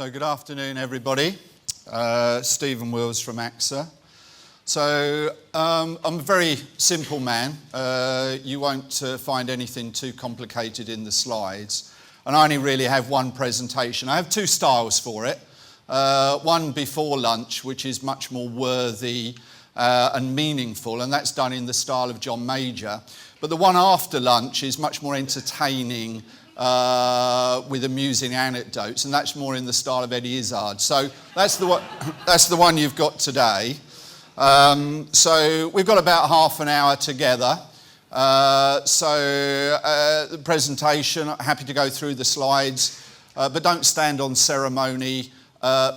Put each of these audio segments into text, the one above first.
So good afternoon, everybody. Stephen Wills from AXA. So I'm a very simple man. You won't find anything too complicated in the slides. And I only really have one presentation. I have two styles for it. One before lunch, which is much more worthy and meaningful, and that's done in the style of John Major. But the one after lunch is much more entertaining with amusing anecdotes, and that's more in the style of Eddie Izzard. So that's the one you've got today. So we've got about half an hour together. The presentation, happy to go through the slides, but don't stand on ceremony.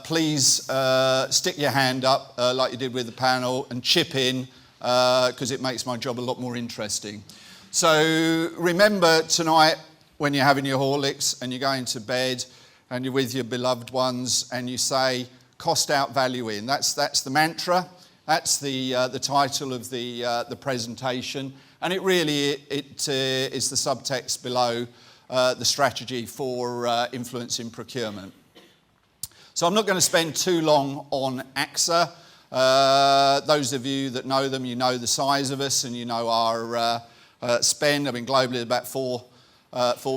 Please stick your hand up like you did with the panel and chip in because it makes my job a lot more interesting. So remember tonight, when you're having your Horlicks and you're going to bed and you're with your beloved ones and you say, cost out, value in. That's the mantra. That's the title of the presentation. And it really is the subtext below the strategy for influencing procurement. So I'm not going to spend too long on AXA. Those of you that know them, you know the size of us and you know our spend. I mean, globally, about 4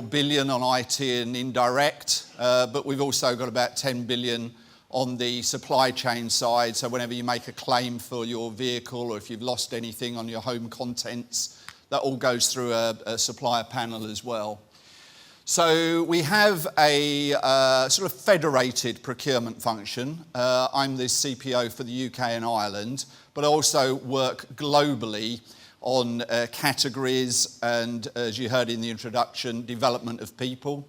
billion on IT and indirect, but we've also got about 10 billion on the supply chain side. So whenever you make a claim for your vehicle or if you've lost anything on your home contents, that all goes through a supplier panel as well. So we have a sort of federated procurement function. I'm the CPO for the UK and Ireland, but I also work globally on categories and, as you heard in the introduction, development of people.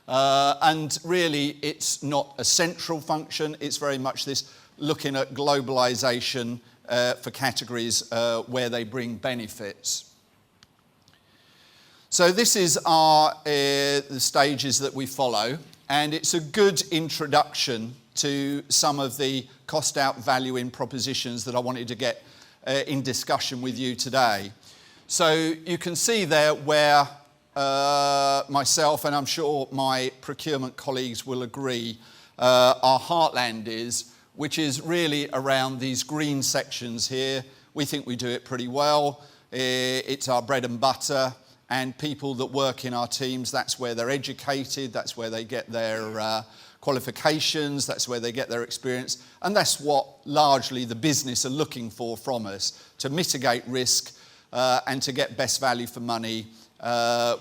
And really, it's not a central function. It's very much this looking at globalization for categories where they bring benefits. So this is the stages that we follow, and it's a good introduction to some of the cost out value in propositions that I wanted to get in discussion with you today. So you can see there where myself, and I'm sure my procurement colleagues will agree, our heartland is, which is really around these green sections here. We think we do it pretty well. It's our bread and butter, and people that work in our teams, that's where they're educated, that's where they get their qualifications, that's where they get their experience, and that's what largely the business are looking for from us, to mitigate risk and to get best value for money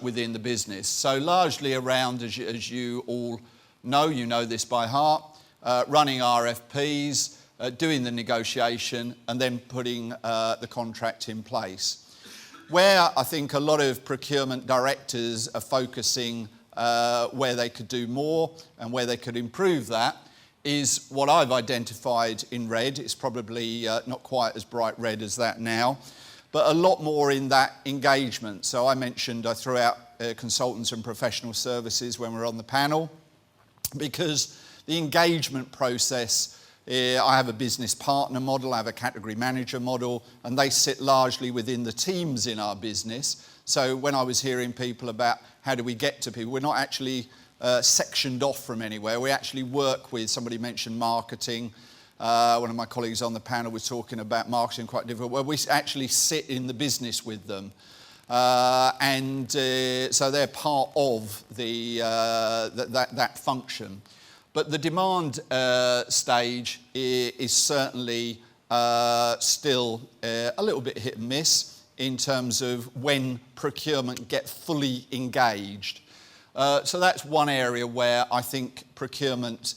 within the business. So largely around, as you all know, you know this by heart, running RFPs, doing the negotiation, and then putting the contract in place. Where I think a lot of procurement directors are focusing where they could do more and where they could improve that is what I've identified in red. It's probably not quite as bright red as that now, but a lot more in that engagement. So I mentioned I threw out consultants and professional services when we were on the panel, because the engagement process, I have a business partner model, I have a category manager model, and they sit largely within the teams in our business. So when I was hearing people about how do we get to people, we're not actually sectioned off from anywhere. We actually work with, somebody mentioned marketing. One of my colleagues on the panel was talking about marketing quite difficult. Well, we actually sit in the business with them. So they're part of that function. But the demand stage is certainly still a little bit hit and miss in terms of when procurement get fully engaged. So that's one area where I think procurement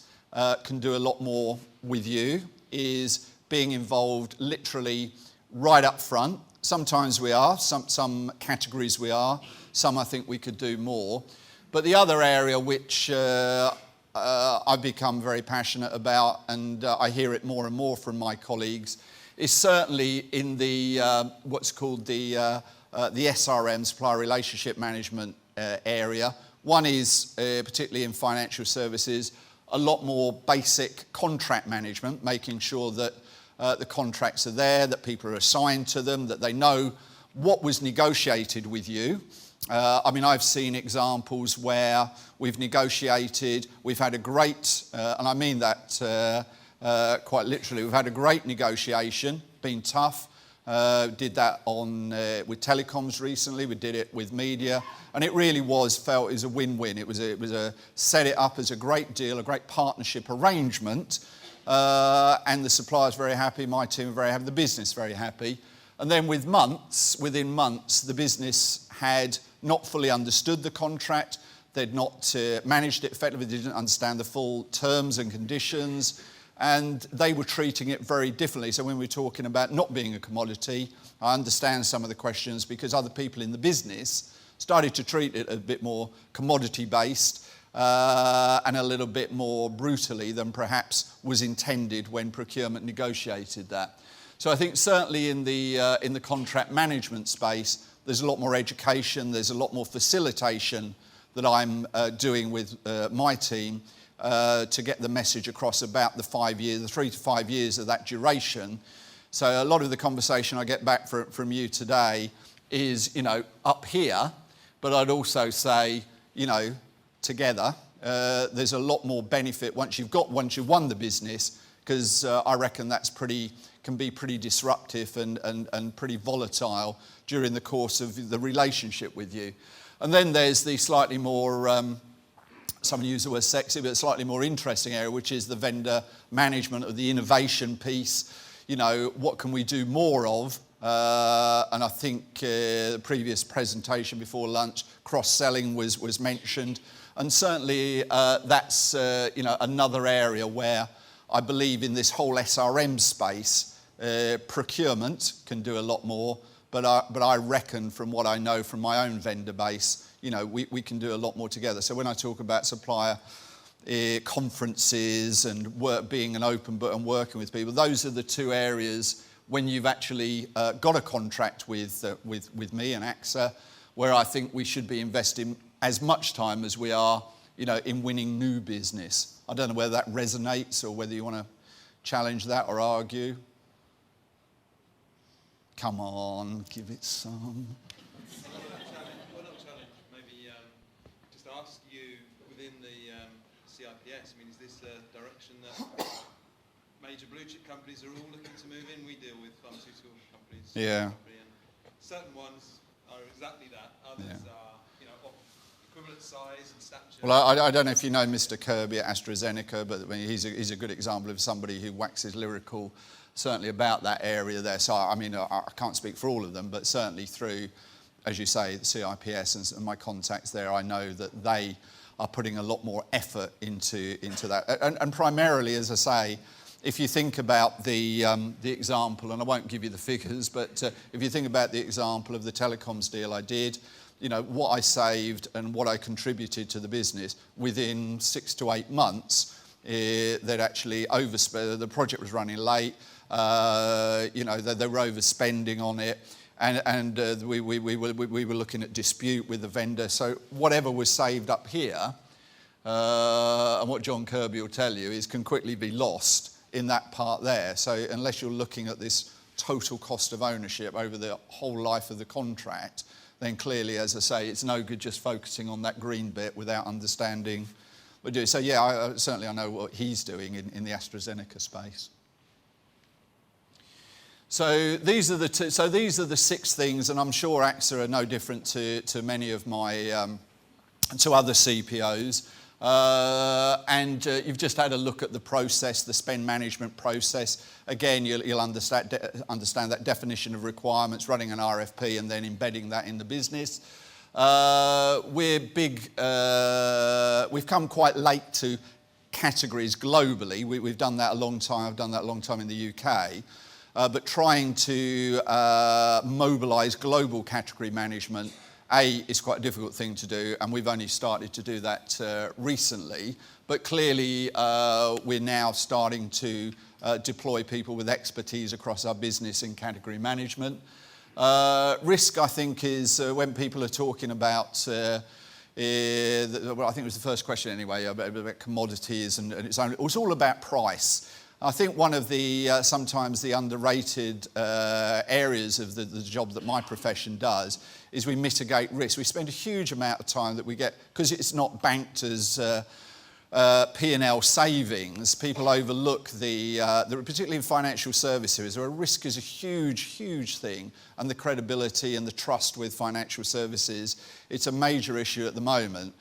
can do a lot more with you, is being involved literally right up front. Sometimes we are, some categories we are, some I think we could do more. But the other area which I've become very passionate about, and I hear it more and more from my colleagues, is certainly in the what's called the SRM, Supplier Relationship Management area. One is, particularly in financial services, a lot more basic contract management, making sure that the contracts are there, that people are assigned to them, that they know what was negotiated with you, I mean, I've seen examples where we've negotiated, we've had a great, and I mean that quite literally, we've had a great negotiation, been tough. Did that with telecoms recently, we did it with media, and it really felt as a win-win. It was set it up as a great deal, a great partnership arrangement, and the supplier's very happy, my team are very happy, the business very happy. And then within months, the business had not fully understood the contract, they'd not managed it effectively, they didn't understand the full terms and conditions, and they were treating it very differently. So when we're talking about not being a commodity, I understand some of the questions because other people in the business started to treat it a bit more commodity-based and a little bit more brutally than perhaps was intended when procurement negotiated that. So I think certainly in the contract management space, there's a lot more education, there's a lot more facilitation that I'm doing with my team to get the message across about the 3 to 5 years of that duration. So a lot of the conversation I get back from you today is, up here, but I'd also say, together, there's a lot more benefit once you've won the business, because I reckon can be pretty disruptive and pretty volatile during the course of the relationship with you. And then there's the slightly more someone used the word sexy, but slightly more interesting area, which is the vendor management of the innovation piece. What can we do more of? And I think the previous presentation before lunch, cross-selling was mentioned. And certainly that's another area where I believe in this whole SRM space, procurement can do a lot more, but I reckon from what I know from my own vendor base, we can do a lot more together. So when I talk about supplier conferences and being an open book and working with people, those are the two areas when you've actually got a contract with me and AXA, where I think we should be investing as much time as we are, in winning new business. I don't know whether that resonates or whether you want to challenge that or argue. Come on, give it some. Well, not challenge, maybe just ask you within the CIPS, is this a direction that major blue chip companies are all looking to move in? We deal with pharmaceutical companies. Yeah. And certain ones are exactly that. Others are, of equivalent size and stature. Well, I don't know if you know Mr. Kirby at AstraZeneca, but he's a good example of somebody who waxes lyrical, certainly about that area there. So, I can't speak for all of them, but certainly through, as you say, the CIPS and my contacts there, I know that they are putting a lot more effort into that. And primarily, as I say, if you think about the example, and I won't give you the figures, but if you think about the example of the telecoms deal I did, what I saved and what I contributed to the business within 6 to 8 months, they'd actually overspent. The project was running late. They were overspending on it, and we were looking at dispute with the vendor. So whatever was saved up here, and what John Kirby will tell you is can quickly be lost in that part there. So unless you're looking at this total cost of ownership over the whole life of the contract, then clearly, as I say, it's no good just focusing on that green bit without understanding what to do. So yeah, certainly I know what he's doing in the AstraZeneca space. So these are the 6 things, and I'm sure AXA are no different to many of my to other CPOs. And you've just had a look at the process, the spend management process. Again, you'll understand that definition of requirements, running an RFP, and then embedding that in the business. We're big. We've come quite late to categories globally. We've done that a long time. I've done that a long time in the UK. But trying to mobilise global category management, is quite a difficult thing to do, and we've only started to do that recently. But clearly, we're now starting to deploy people with expertise across our business in category management. Risk, I think, is when people are talking about, well, I think it was the first question anyway, about commodities, and it's all about price. I think one of the sometimes the underrated areas of the job that my profession does is we mitigate risk. We spend a huge amount of time that we get, because it's not banked as P&L savings, people overlook particularly in financial services, where risk is a huge, huge thing, and the credibility and the trust with financial services, it's a major issue at the moment.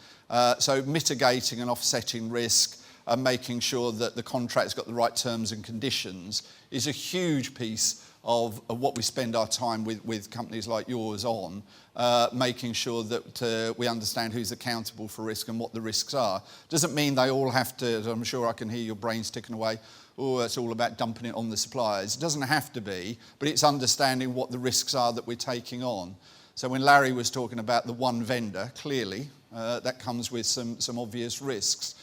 So mitigating and offsetting risk and making sure that the contract's got the right terms and conditions is a huge piece of what we spend our time with companies like yours on, making sure that we understand who's accountable for risk and what the risks are. Doesn't mean they all have to, I'm sure I can hear your brains ticking away, oh, it's all about dumping it on the suppliers. It doesn't have to be, but it's understanding what the risks are that we're taking on. So when Larry was talking about the one vendor, clearly that comes with some obvious risks.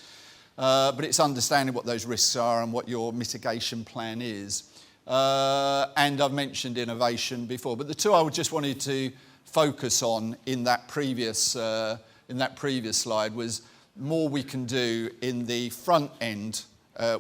But it's understanding what those risks are and what your mitigation plan is. And I've mentioned innovation before, but the two I just wanted to focus on in that previous slide was more we can do in the front end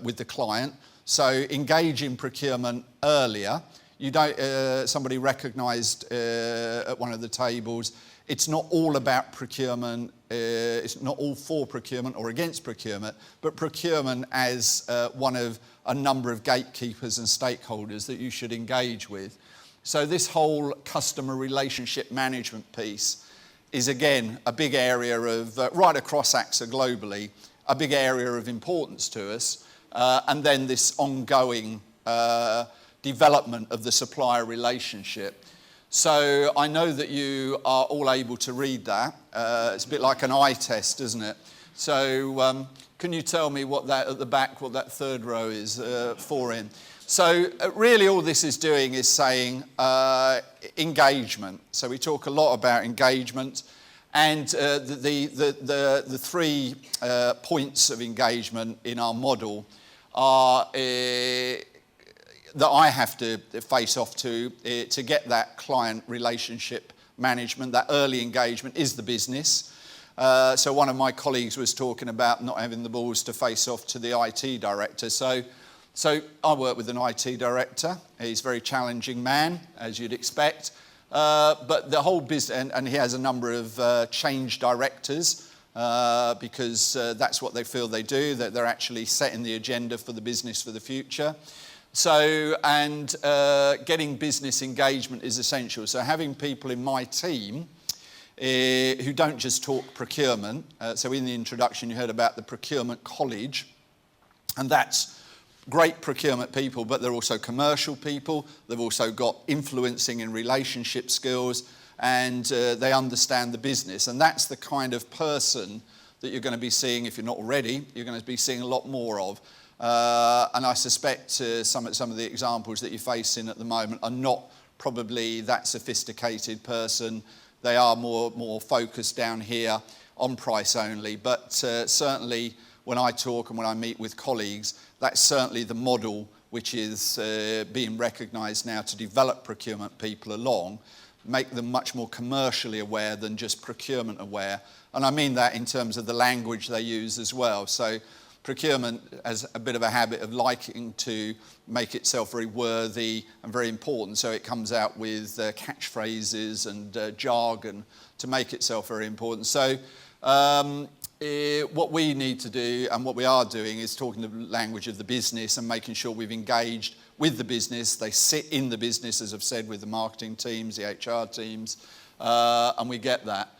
with the client. So engage in procurement earlier. You don't. Somebody recognised at one of the tables, it's not all about procurement. It's not all for procurement or against procurement, but procurement as one of a number of gatekeepers and stakeholders that you should engage with. So this whole customer relationship management piece is, again, a big area of, right across AXA globally, a big area of importance to us. And then this ongoing development of the supplier relationship. So I know that you are all able to read that. It's a bit like an eye test, isn't it? So can you tell me what that at the back, what that third row is for in? So really all this is doing is saying engagement. So we talk a lot about engagement, and the 3 points of engagement in our model are that I have to face off to get that client relationship management, that early engagement is the business. So one of my colleagues was talking about not having the balls to face off to the IT director. So I work with an IT director. He's a very challenging man, as you'd expect. But the whole business, and he has a number of change directors because that's what they feel they do, that they're actually setting the agenda for the business for the future. So, and getting business engagement is essential. So having people in my team who don't just talk procurement. So in the introduction you heard about the Procurement College, and that's great procurement people, but they're also commercial people. They've also got influencing and relationship skills, and they understand the business. And that's the kind of person that you're going to be seeing, if you're not already, you're going to be seeing a lot more of. And I suspect some of the examples that you're facing at the moment are not probably that sophisticated person. They are more focused down here on price only. But certainly when I talk and when I meet with colleagues, that's certainly the model which is being recognised now to develop procurement people along, make them much more commercially aware than just procurement aware. And I mean that in terms of the language they use as well. So procurement has a bit of a habit of liking to make itself very worthy and very important, so it comes out with catchphrases and jargon to make itself very important. So what we need to do, and what we are doing, is talking the language of the business and making sure we've engaged with the business. They sit in the business, as I've said, with the marketing teams, the HR teams, and we get that.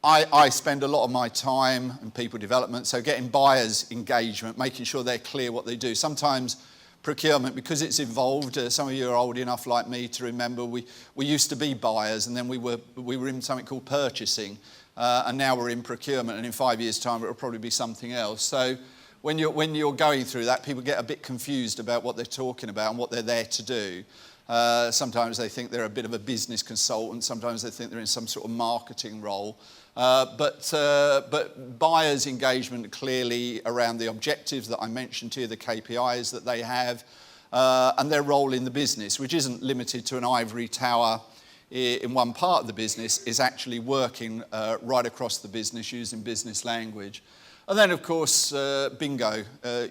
I spend a lot of my time in people development, so getting buyers engagement, making sure they're clear what they do. Sometimes procurement, because it's evolved, some of you are old enough like me to remember we used to be buyers, and then we were in something called purchasing, and now we're in procurement, and in 5 years' time it will probably be something else. So when you're going through that, people get a bit confused about what they're talking about and what they're there to do. Sometimes they think they're a bit of a business consultant, sometimes they think they're in some sort of marketing role. But buyers' engagement clearly around the objectives that I mentioned to you, the KPIs that they have, and their role in the business, which isn't limited to an ivory tower in one part of the business, is actually working right across the business using business language. And then, of course, bingo,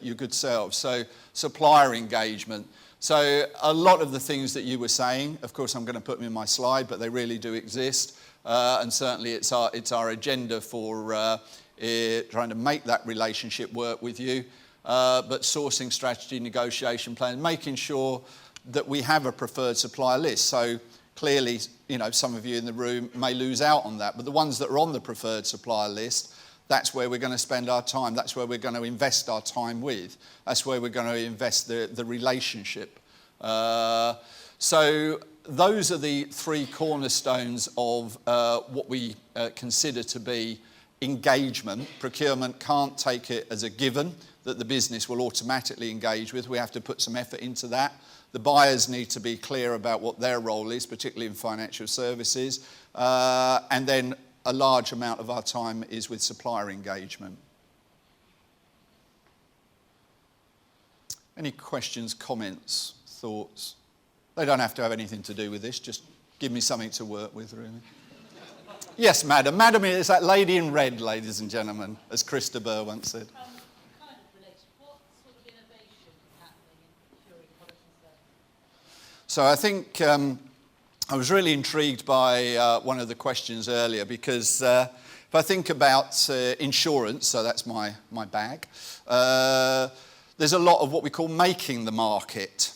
your good selves. So supplier engagement. So a lot of the things that you were saying, of course, I'm going to put them in my slide, but they really do exist. And certainly it's our agenda for trying to make that relationship work with you. But sourcing strategy, negotiation plan, making sure that we have a preferred supplier list. So clearly, some of you in the room may lose out on that, but the ones that are on the preferred supplier list, that's where we're going to spend our time. That's where we're going to invest our time with. That's where we're going to invest the relationship. So those are the three cornerstones of what we consider to be engagement. Procurement can't take it as a given that the business will automatically engage with. We have to put some effort into that. The buyers need to be clear about what their role is, particularly in financial services. And then a large amount of our time is with supplier engagement. Any questions, comments, thoughts? They don't have to have anything to do with this, just give me something to work with, really. Yes, madam. Madam is that lady in red, ladies and gentlemen, as Krista Burr once said. Kind of related. What sort of innovation is happening in procuring products and services? So I think I was really intrigued by one of the questions earlier because if I think about insurance, so that's my bag, there's a lot of what we call making the market.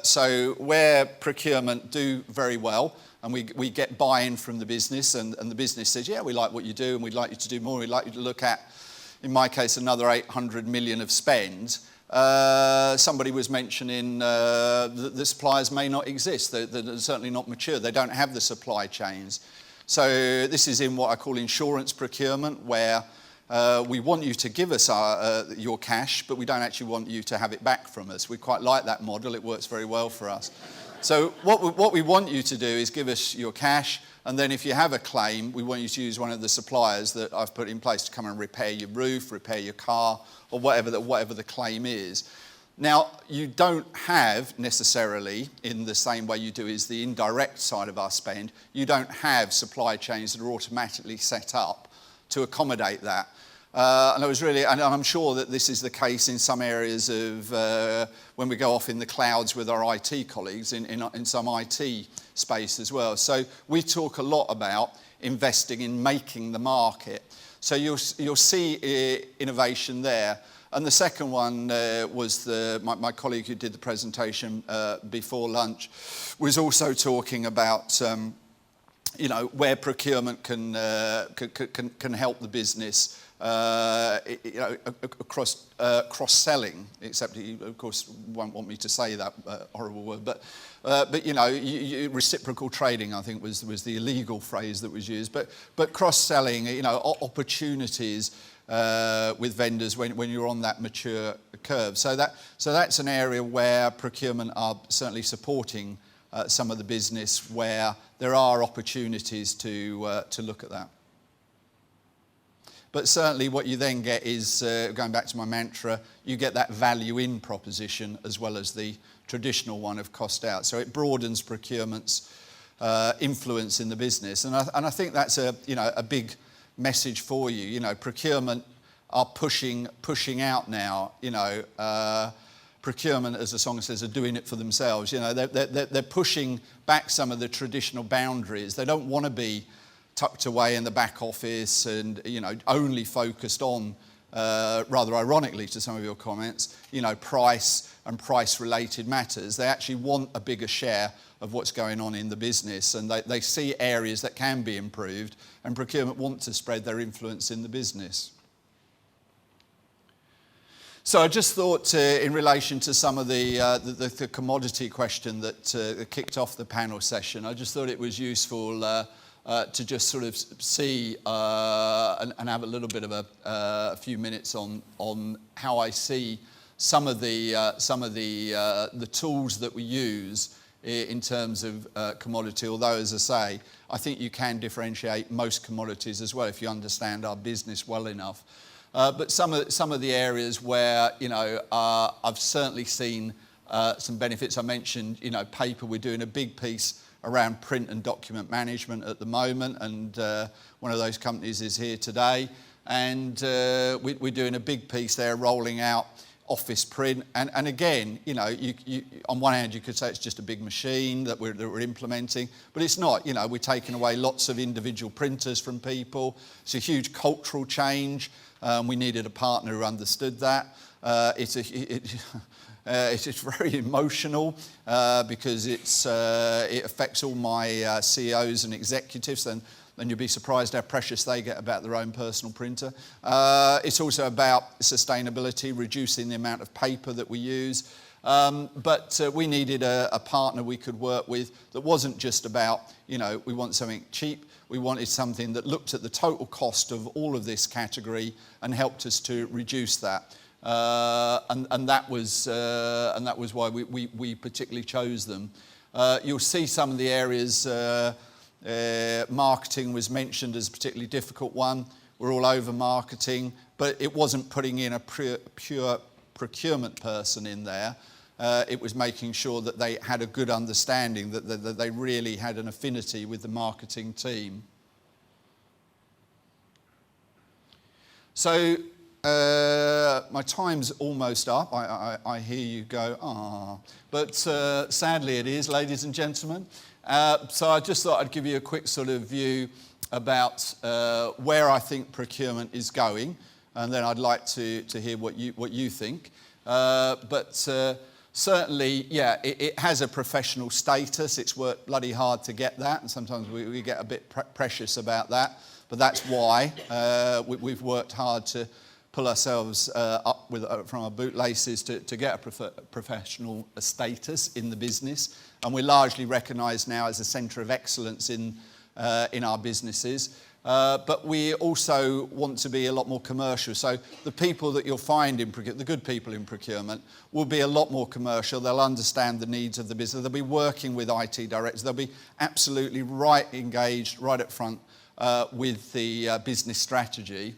So where procurement do very well, and we get buy-in from the business, and the business says, yeah, we like what you do, and we'd like you to do more, we'd like you to look at, in my case, another 800 million of spend. Somebody was mentioning the suppliers may not exist. They're certainly not mature. They don't have the supply chains. So this is in what I call insurance procurement, where we want you to give us your cash, but we don't actually want you to have it back from us. We quite like that model. It works very well for us. So what we want you to do is give us your cash, and then if you have a claim, we want you to use one of the suppliers that I've put in place to come and repair your roof, repair your car, or whatever the claim is. Now, you don't have necessarily, in the same way you do is the indirect side of our spend, you don't have supply chains that are automatically set up to accommodate that. And I'm sure that this is the case in some areas of when we go off in the clouds with our IT colleagues in some IT space as well. So we talk a lot about investing in making the market. So you'll see innovation there. And the second one was my colleague who did the presentation before lunch was also talking about where procurement can help the business. Across cross-selling, except he, of course, won't want me to say that horrible word, but reciprocal trading, I think, was the illegal phrase that was used. But cross-selling, opportunities with vendors when you're on that mature curve. So that's an area where procurement are certainly supporting some of the business where there are opportunities to look at that. But certainly what you then get is, going back to my mantra, you get that value in proposition as well as the traditional one of cost out. So it broadens procurement's influence in the business. And I think that's a big message for you. Procurement are pushing out now. Procurement, as the song says, are doing it for themselves. They're pushing back some of the traditional boundaries. They don't want to be tucked away in the back office and only focused on, rather ironically to some of your comments, price and price-related matters. They actually want a bigger share of what's going on in the business, and they see areas that can be improved, and procurement want to spread their influence in the business. So I just thought, in relation to some of the commodity question that kicked off the panel session, I just thought it was useful to just sort of see and have a little bit of a few minutes on how I see some of the tools that we use in terms of commodity. Although, as I say, I think you can differentiate most commodities as well if you understand our business well enough. But some of the areas where I've certainly seen some benefits. I mentioned paper. We're doing a big piece around print and document management at the moment, and one of those companies is here today. And we're doing a big piece there, rolling out office print. And again, you know, you on one hand, you could say it's just a big machine that we're implementing, but it's not. You know, we're taking away lots of individual printers from people. It's a huge cultural change. We needed a partner who understood that. It's very emotional because it affects all my CEOs and executives, and you'll be surprised how precious they get about their own personal printer. It's also about sustainability, reducing the amount of paper that we use. But we needed a partner we could work with that wasn't just about, you know, we want something cheap. We wanted something that looked at the total cost of all of this category and helped us to reduce that. And that was why we particularly chose them. You'll see some of the areas. Marketing was mentioned as a particularly difficult one. We're all over marketing, but it wasn't putting in a pure procurement person in there. It was making sure that they had a good understanding, that they really had an affinity with the marketing team. So my time's almost up. I hear you go, ah. But sadly it is, ladies and gentlemen. So I just thought I'd give you a quick sort of view about where I think procurement is going, and then I'd like to hear what you think. But certainly, yeah, it has a professional status. It's worked bloody hard to get that, and sometimes we get a bit precious about that. But that's why we've worked hard to pull ourselves up from our bootlaces to get a professional status in the business. And we're largely recognised now as a centre of excellence in our businesses. But we also want to be a lot more commercial. So the people that you'll find in procurement, the good people in procurement, will be a lot more commercial. They'll understand the needs of the business. They'll be working with IT directors. They'll be absolutely engaged right up front with the business strategy.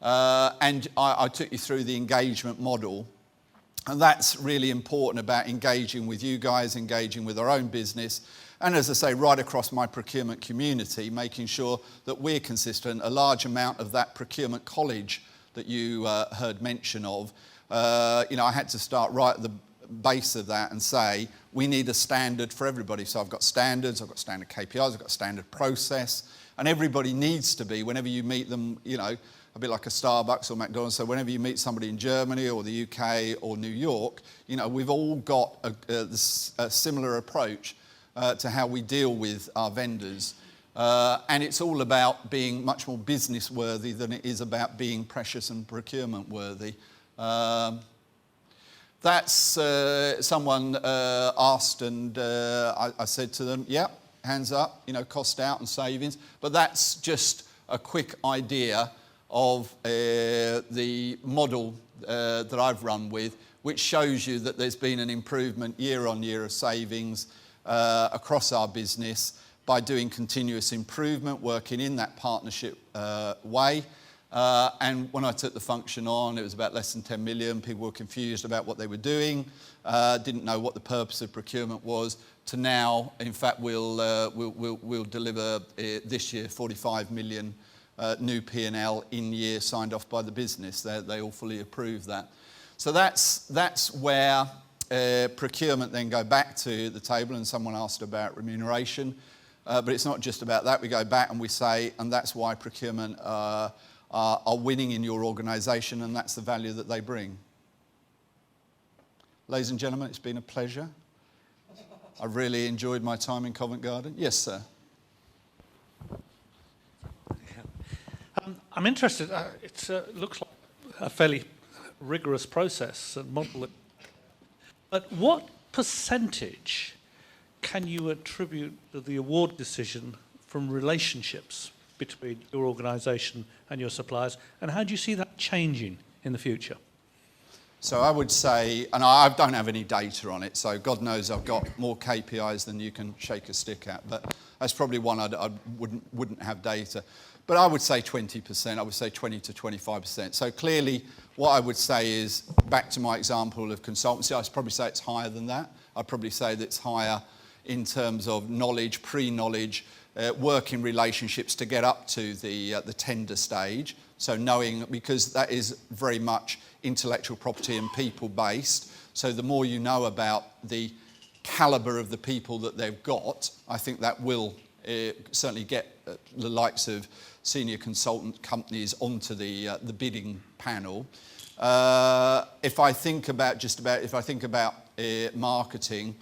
And I took you through the engagement model. And that's really important about engaging with you guys, engaging with our own business. And as I say, right across my procurement community, making sure that we're consistent. A large amount of that procurement college that you heard mention of, you know, I had to start right at the base of that and say, we need a standard for everybody. So I've got standards, I've got standard KPIs, I've got standard process. And everybody needs to be, whenever you meet them, you know, a bit like a Starbucks or McDonald's. So whenever you meet somebody in Germany or the UK or New York, you know, we've all got a similar approach to how we deal with our vendors. And it's all about being much more business worthy than it is about being precious and procurement worthy. That's someone asked, and I said to them, yeah, hands up, you know, cost out and savings. But that's just a quick idea of the model that I've run with, which shows you that there's been an improvement year on year of savings across our business by doing continuous improvement, working in that partnership way. And when I took the function on, it was about less than 10 million. People were confused about what they were doing, didn't know what the purpose of procurement was, to now, in fact, we'll deliver this year 45 million new P&L in year signed off by the business. They all fully approve that. So that's where procurement then go back to the table, and someone asked about remuneration. But it's not just about that. We go back and we say, and that's why procurement are winning in your organisation, and that's the value that they bring. Ladies and gentlemen, it's been a pleasure. I've really enjoyed my time in Covent Garden. Yes, sir. I'm interested. It looks like a fairly rigorous process and model. But what percentage can you attribute the award decision from relationships between your organisation and your suppliers, and how do you see that changing in the future? So I would say, and I don't have any data on it, so God knows I've got more KPIs than you can shake a stick at, but that's probably one I wouldn't have data. But I would say 20%, I would say 20 to 25%. So clearly what I would say is, back to my example of consultancy, I'd probably say it's higher than that. I'd probably say that it's higher in terms of knowledge, pre-knowledge, working relationships to get up to the tender stage. So knowing, because that is very much intellectual property and people based. So the more you know about the calibre of the people that they've got, I think that will certainly get the likes of senior consultant companies onto the bidding panel. If I think about marketing,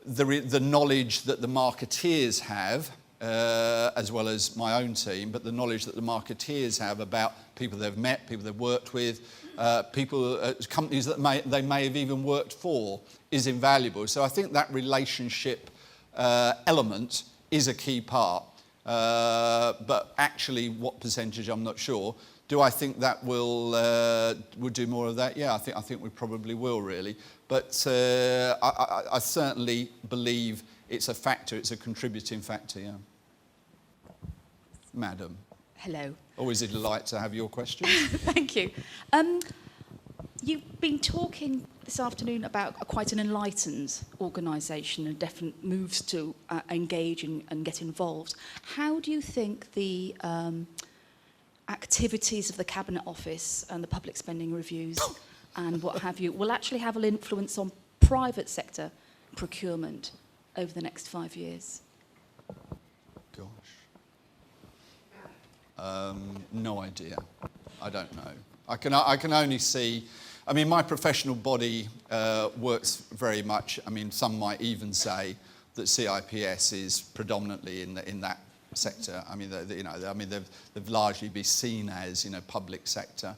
the knowledge that the marketeers have, as well as my own team, but the knowledge that the marketeers have about people they've met, people they've worked with, companies that they may have even worked for, is invaluable. So I think that relationship element is a key part. But actually, what percentage, I'm not sure. Do I think that we'll do more of that? Yeah, I think we probably will, really. But I certainly believe it's a factor, it's a contributing factor, yeah. Madam. Hello. Always a delight to have your questions. Thank you. You've been talking this afternoon about quite an enlightened organisation and definite moves to engage and get involved. How do you think the activities of the Cabinet Office and the public spending reviews and what have you will actually have an influence on private sector procurement over the next 5 years? Gosh. No idea. I don't know. I can only see. I mean, my professional body works very much. I mean, some might even say that CIPS is predominantly in that sector. I mean, they've largely been seen as public sector.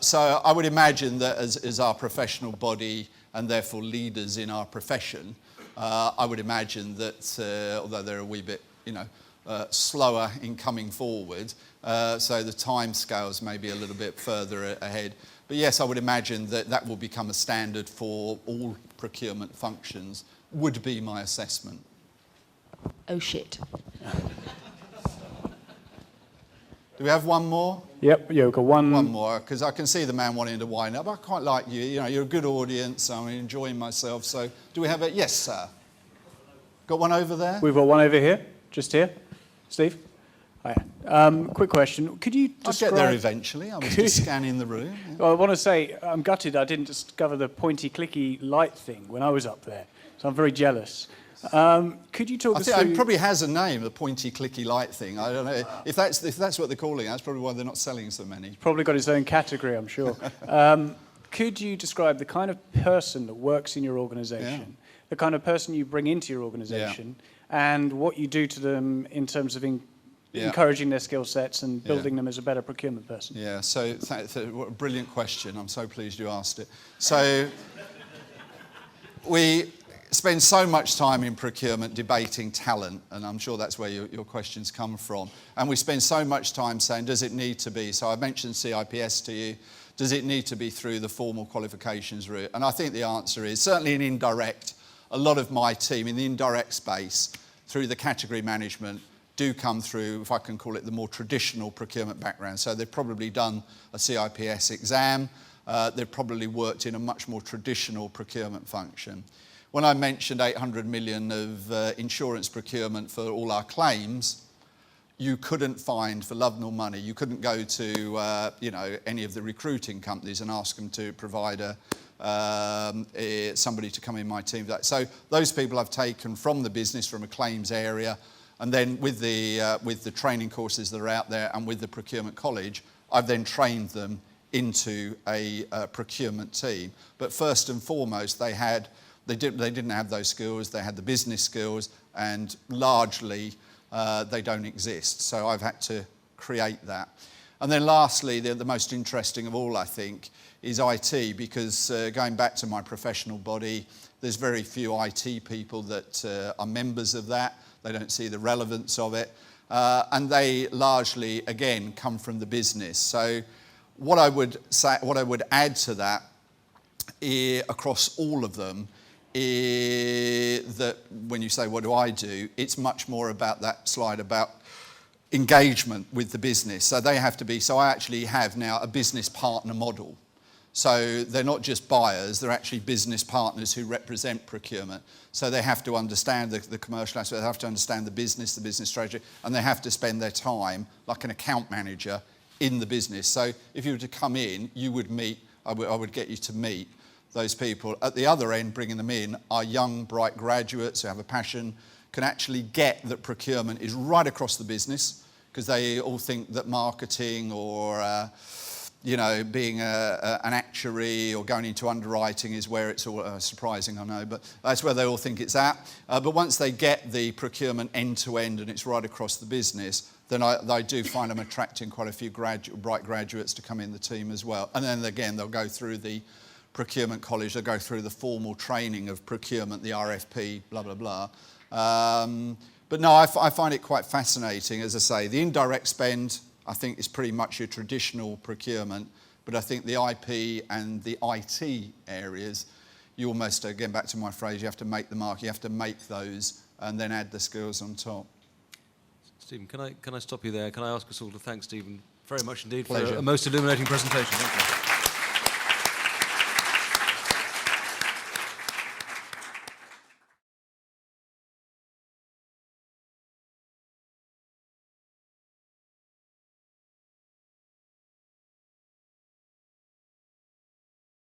So I would imagine that as our professional body and therefore leaders in our profession, I would imagine that although they're a wee bit slower in coming forward, so the time scales may be a little bit further ahead. But yes, I would imagine that will become a standard for all procurement functions, would be my assessment. Oh shit. Do we have one more? Yep, yeah, we've got one. One more, because I can see the man wanting to wind up. I quite like you. You're a good audience. I'm enjoying myself. So, do we have it? Yes, sir. Got one over there? We've got one over here, just here. Steve? Hi. Quick question. Could you describe... I'll get there eventually. I was just scanning the room. Yeah. Well, I want to say, I'm gutted I didn't discover the pointy, clicky light thing when I was up there. So I'm very jealous. Could you talk us through... It probably has a name, the pointy, clicky light thing. I don't know. If that's what they're calling it, that's probably why they're not selling so many. It's probably got its own category, I'm sure. Could you describe the kind of person that works in your organisation, the kind of person you bring into your organisation, and what you do to them in terms of encouraging their skill sets and building them as a better procurement person? Yeah, so what a brilliant question. I'm so pleased you asked it. So we spend so much time in procurement debating talent, and I'm sure that's where your questions come from. And we spend so much time saying, does it need to be? So I mentioned CIPS to you. Does it need to be through the formal qualifications route? And I think the answer is certainly in indirect. A lot of my team in the indirect space, through the category management, do come through, if I can call it, the more traditional procurement background. So they've probably done a CIPS exam. They've probably worked in a much more traditional procurement function. When I mentioned 800 million of insurance procurement for all our claims, you couldn't find, for love nor money, you couldn't go to any of the recruiting companies and ask them to provide somebody to come in my team. So those people I've taken from the business, from a claims area, and then with the training courses that are out there and with the procurement college, I've then trained them into a procurement team. But first and foremost, they didn't have those skills. They had the business skills, and largely they don't exist. So I've had to create that. And then lastly, the most interesting of all, I think, is IT, because going back to my professional body, there's very few IT people that are members of that. They don't see the relevance of it. And they largely, again, come from the business. So what I would add to that across all of them is that when you say, what do I do? It's much more about that slide about engagement with the business. So they have to be, so I actually have now a business partner model. So they're not just buyers, they're actually business partners who represent procurement. So they have to understand the commercial aspect, they have to understand the business strategy, and they have to spend their time like an account manager in the business. So if you were to come in, you would meet, I would get you to meet those people. At the other end, bringing them in, are young, bright graduates who have a passion, can actually get that procurement is right across the business, because they all think that marketing or being an actuary or going into underwriting is where it's all surprising, I know, but that's where they all think it's at. But once they get the procurement end to end and it's right across the business, then I do find I'm attracting quite a few bright graduates to come in the team as well. And then again, they'll go through the procurement college, they'll go through the formal training of procurement, the RFP, blah, blah, blah. But no, I find it quite fascinating. As I say, the indirect spend, I think, is pretty much your traditional procurement, but I think the IP and the IT areas, you almost, again, back to my phrase, you have to make the mark, you have to make those and then add the skills on top. Stephen, can I stop you there? Can I ask us all to thank Stephen very much indeed Pleasure. for a most illuminating presentation? Thank you.